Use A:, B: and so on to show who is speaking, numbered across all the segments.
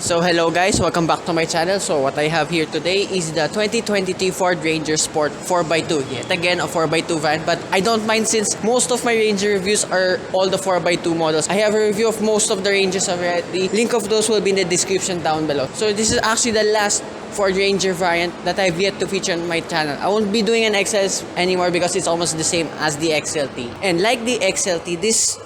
A: So hello guys, welcome back to my channel. So what I have here today is the 2023 Ford Ranger Sport 4x2. Yet again a 4x2 van, but I don't mind since most of my Ranger reviews are all the 4x2 models. I have a review of most of the Rangers already. Link of those will be in the description down below. So this is actually the last Ford Ranger variant that I've yet to feature on my channel. I won't be doing an XLS anymore because it's almost the same as the XLT. And like the XLT, this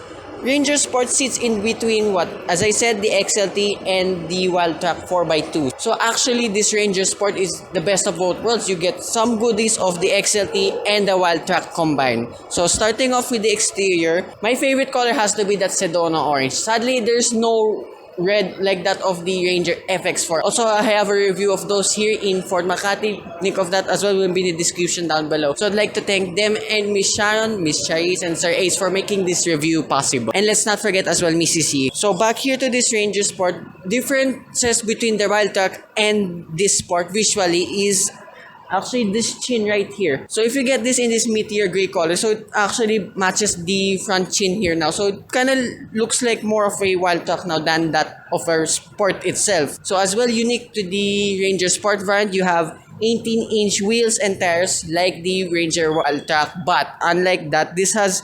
A: Ranger Sport sits in between as I said, the XLT and the Wildtrak 4x2. So actually, this Ranger Sport is the best of both worlds. You get some goodies of the XLT and the Wildtrak combined. So starting off with the exterior, my favorite color has to be that Sedona orange. Sadly, there's no red like that of the Ranger FX4. Also, I have a review of those here in Fort Makati. Link of that as well will be in the description down below. So I'd like to thank them and Miss Sharon, Miss Charis, and Sir Ace for making this review possible. And let's not forget as well Mrs. E. So back here to this Ranger Sport, differences between the Wildtrak and this Sport visually is actually this chin right here. So if you get this in this meteor gray color, so it actually matches the front chin here now. So it kind of looks like more of a Wildtrak now than that of a Sport itself. So as well, unique to the Ranger Sport variant, you have 18-inch wheels and tires like the Ranger Wildtrak. But unlike that, this has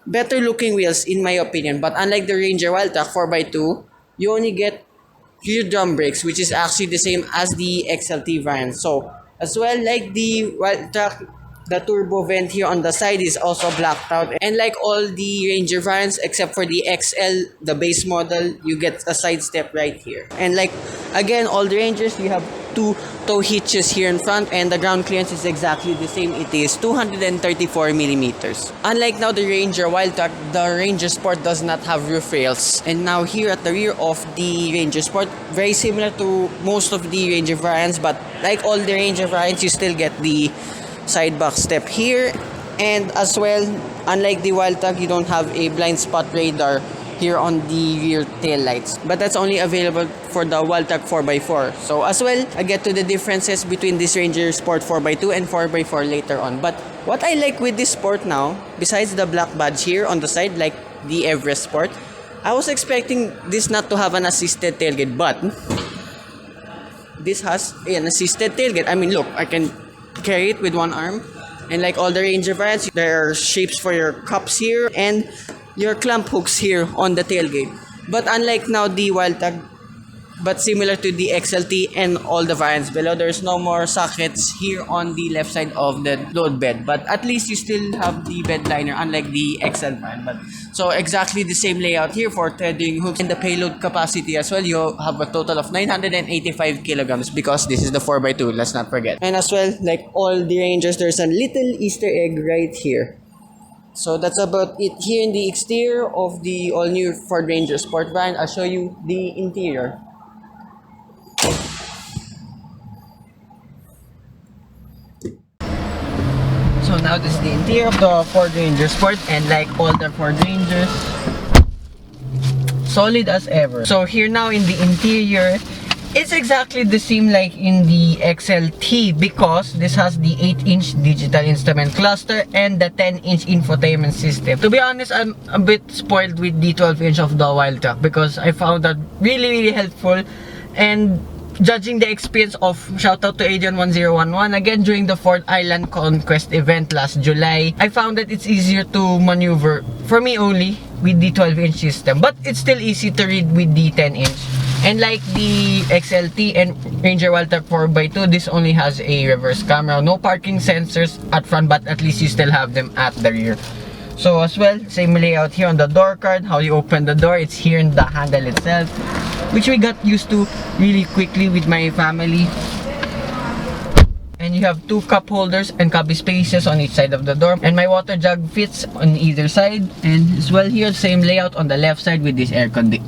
A: better looking wheels in my opinion. But unlike the Ranger Wildtrak 4x2, you only get rear drum brakes, which is actually the same as the XLT variant. So as well, like the Wildtrak, the turbo vent here on the side is also blacked out. And like all the Ranger variants, except for the XL, the base model, you get a side step right here. And like, again, all the Rangers, you have two tow hitches here in front, and the ground clearance is exactly the same. It is 234 millimeters. Unlike now the Ranger Wildtrak, the Ranger Sport does not have roof rails. And now here at the rear of the Ranger Sport, very similar to most of the Ranger variants, but like all the Ranger variants, you still get the side back step here. And as well, unlike the Wildtrak, you don't have a blind spot radar here on the rear tail lights, but that's only available for the Wildtrak 4x4. So as well, I get to the differences between this Ranger Sport 4x2 and 4x4 later on. But what I like with this Sport now, besides the black badge here on the side like the Everest Sport, I was expecting this not to have an assisted tailgate, but this has an assisted tailgate. I mean, look, I can carry it with one arm. And like all the Ranger variants, there are shapes for your cups here and your clamp hooks here on the tailgate. But unlike now the Wildtrak, but similar to the XLT and all the variants below, there's no more sockets here on the left side of the load bed. But at least you still have the bed liner, unlike the XL variant. But so exactly the same layout here for threading hooks, and the payload capacity as well. You have a total of 985 kilograms because this is the 4x2. Let's not forget. And as well, like all the Rangers, there's a little Easter egg right here. So that's about it here in the exterior of the all-new Ford Ranger Sport van. I'll show you the interior. So now this is the interior of the Ford Ranger Sport, and like all the Ford Rangers, solid as ever. So here now in the interior, it's exactly the same like in the XLT because this has the 8-inch digital instrument cluster and the 10-inch infotainment system. To be honest, I'm a bit spoiled with the 12-inch of the Wildtrak because I found that really helpful. And judging the experience of, shout out to Adrian1011 again, during the Ford Island Conquest event last July, I found that it's easier to maneuver, for me only, with the 12-inch system. But it's still easy to read with the 10-inch. And like the XLT and Ranger Wildtrak 4x2, this only has a reverse camera. No parking sensors at front, but at least you still have them at the rear. So as well, same layout here on the door card. How you open the door, it's here in the handle itself, which we got used to really quickly with my family. And you have two cup holders and cubby spaces on each side of the door, and my water jug fits on either side. And as well here, same layout on the left side with this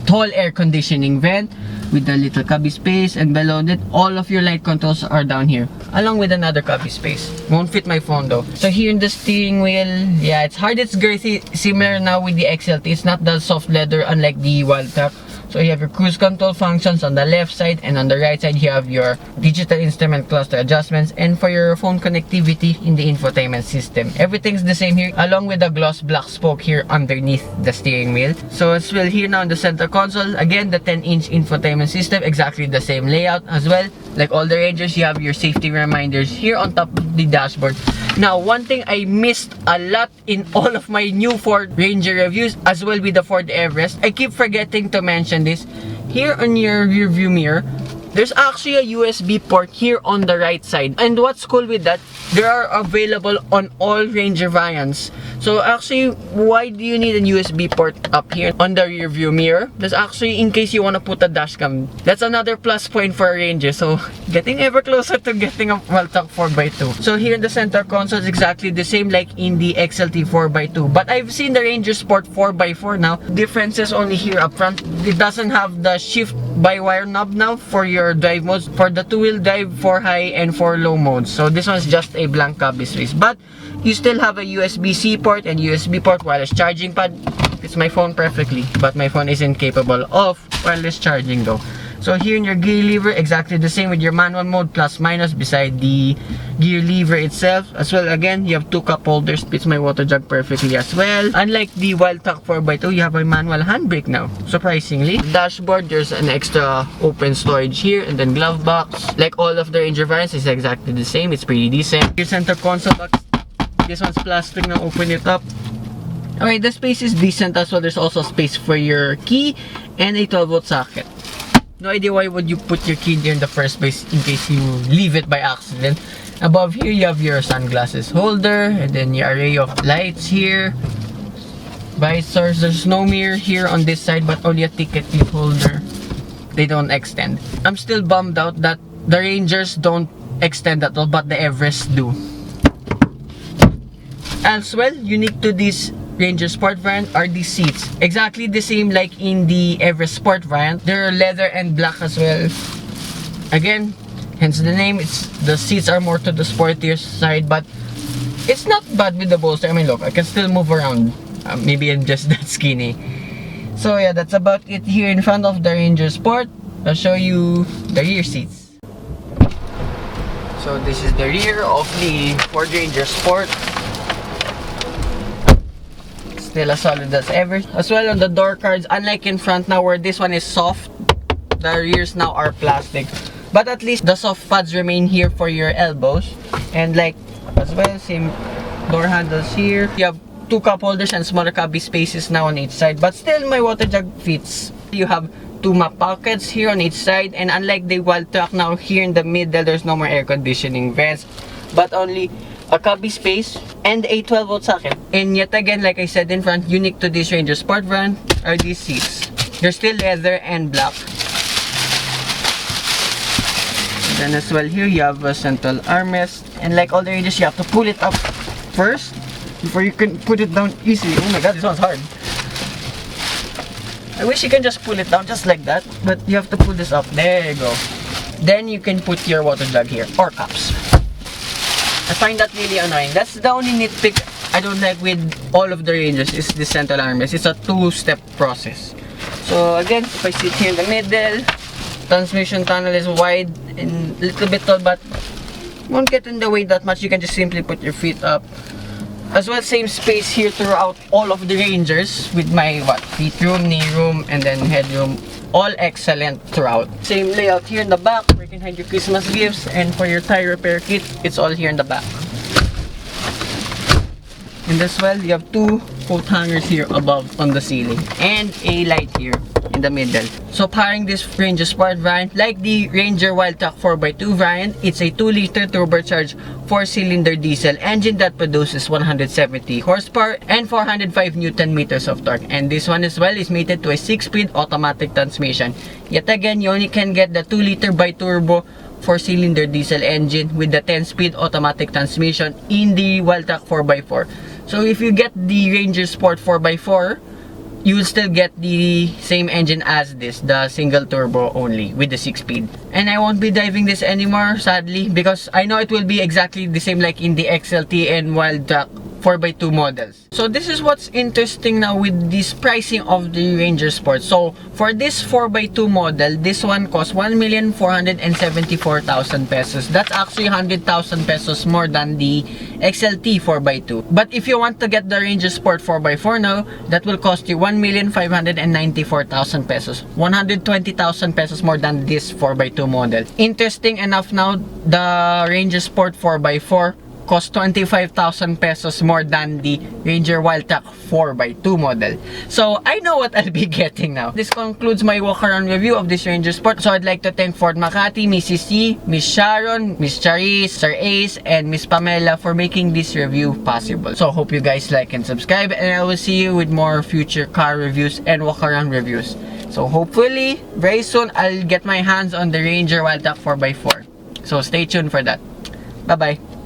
A: tall air conditioning vent with the little cubby space, and below that all of your light controls are down here along with another cubby space. Won't fit my phone though. So here in the steering wheel, yeah, it's hard, it's girthy, similar now with the XLT. It's not the soft leather unlike the Wildtrak, So you have your cruise control functions on the left side, and on the right side you have your digital instrument cluster adjustments, and for your phone connectivity in the infotainment system. Everything's the same here, along with the gloss black spoke here underneath the steering wheel. So as well here now in the center console, again the 10-inch infotainment system, exactly the same layout as well. Like all the Rangers, you have your safety reminders here on top of the dashboard. Now, one thing I missed a lot in all of my new Ford Ranger reviews, as well with the Ford Everest, I keep forgetting to mention this. Here on your rear view mirror, there's actually a USB port here on the right side. And what's cool with that, they are available on all Ranger variants. So actually, why do you need a USB port up here on the rear view mirror? That's actually in case you want to put a dash cam. That's another plus point for a Ranger. So getting ever closer to getting a Walkaround 4x2. So here in the center console is exactly the same like in the XLT 4x2. But I've seen the Ranger Sport 4x4 now. Differences only here up front. It doesn't have the shift by wire knob now for your drive modes, for the two-wheel drive, for high and for low modes. So this one's just a blank copy space, but you still have a USB-C port and USB port, wireless charging pad. Fits my phone perfectly, but my phone isn't capable of wireless charging though. So here in your gear lever, exactly the same with your manual mode, plus minus beside the gear lever itself. As well, again, you have two cup holders, fits my water jug perfectly as well. Unlike the Walkaround 4x2, you have a manual handbrake now, surprisingly. Dashboard, there's an extra open storage here, and then glove box. Like all of the Ranger variants, is exactly the same. It's pretty decent. Your center console box, this one's plastic now, open it up. Alright, the space is decent as well. There's also space for your key and a 12-volt socket. No idea why would you put your key there in the first place in case you leave it by accident. Above here, you have your sunglasses holder, and then your array of lights here. Visors, there's no mirror here on this side, but only a ticket leaf holder. They don't extend. I'm still bummed out that the Rangers don't extend at all, but the Everest do. As well, unique to this Ranger Sport variant are these seats. Exactly the same like in the Everest Sport variant. They're leather and black as well. Again, hence the name. The seats are more to the sportier side, but it's not bad with the bolster. I mean, look, I can still move around. Maybe I'm just that skinny. So yeah, that's about it here in front of the Ranger Sport. I'll show you the rear seats. So this is the rear of the Ford Ranger Sport. Still as solid as ever. As well on the door cards, unlike in front now where this one is soft, the rears now are plastic. But at least the soft pads remain here for your elbows. And like as well, same door handles here. You have two cup holders and smaller cubby spaces now on each side. But still my water jug fits. You have two map pockets here on each side. And unlike the Walkaround now, here in the middle there's no more air conditioning vents, but only a cubby space and a 12-volt socket. And yet again, like I said in front, unique to this Ranger Sport brand are these seats. They're still leather and black. And then as well here you have a central armrest, and like all the Rangers, you have to pull it up first before you can put it down easily. Oh my god, this one's hard. I wish you can just pull it down just like that, but you have to pull this up. There you go. Then you can put your water jug here, or cups. I find that really annoying. That's the only nitpick I don't like with all of the Rangers, is the central armrest. It's a two-step process. So again, if I sit here in the middle, transmission tunnel is wide and a little bit tall, but won't get in the way that much. You can just simply put your feet up. As well, same space here throughout all of the Rangers with my feet room, knee room, and then headroom. All excellent throughout. Same layout here in the back where you can hide your Christmas gifts, and for your tire repair kit, it's all here in the back. And as well, you have two coat hangers here above on the ceiling, and a light here in the middle. So powering this Ranger Sport variant, like the Ranger Walkaround 4x2 variant, it's a 2-liter turbocharged 4-cylinder diesel engine that produces 170 horsepower and 405 Newton meters of torque. And this one as well is mated to a 6-speed automatic transmission. Yet again, you only can get the 2-liter bi-turbo 4-cylinder diesel engine with the 10-speed automatic transmission in the Walkaround 4x4. So if you get the Ranger Sport 4x4, you will still get the same engine as this, the single turbo only with the 6-speed. And I won't be driving this anymore, sadly, because I know it will be exactly the same like in the XLT and Walkaround 4x2 models. So this is what's interesting now with this pricing of the Ranger Sport. So for this 4x2 model, this one costs 1,474,000 pesos. That's actually 100,000 pesos more than the XLT 4x2. But if you want to get the Ranger Sport 4x4 now, that will cost you 1,594,000 pesos. 120,000 pesos more than this 4x2 model. Interesting enough now, the Ranger Sport 4x4 cost 25,000 pesos more than the Ranger Wildtrak 4x2 model. So I know what I'll be getting now. This concludes my walk-around review of this Ranger Sport. So I'd like to thank Ford Makati, Mrs. C, Miss Sharon, Miss Charis, Sir Ace, and Miss Pamela for making this review possible. So hope you guys like and subscribe, and I will see you with more future car reviews and walk-around reviews. So hopefully, very soon, I'll get my hands on the Ranger Wildtrak 4x4. So stay tuned for that. Bye-bye.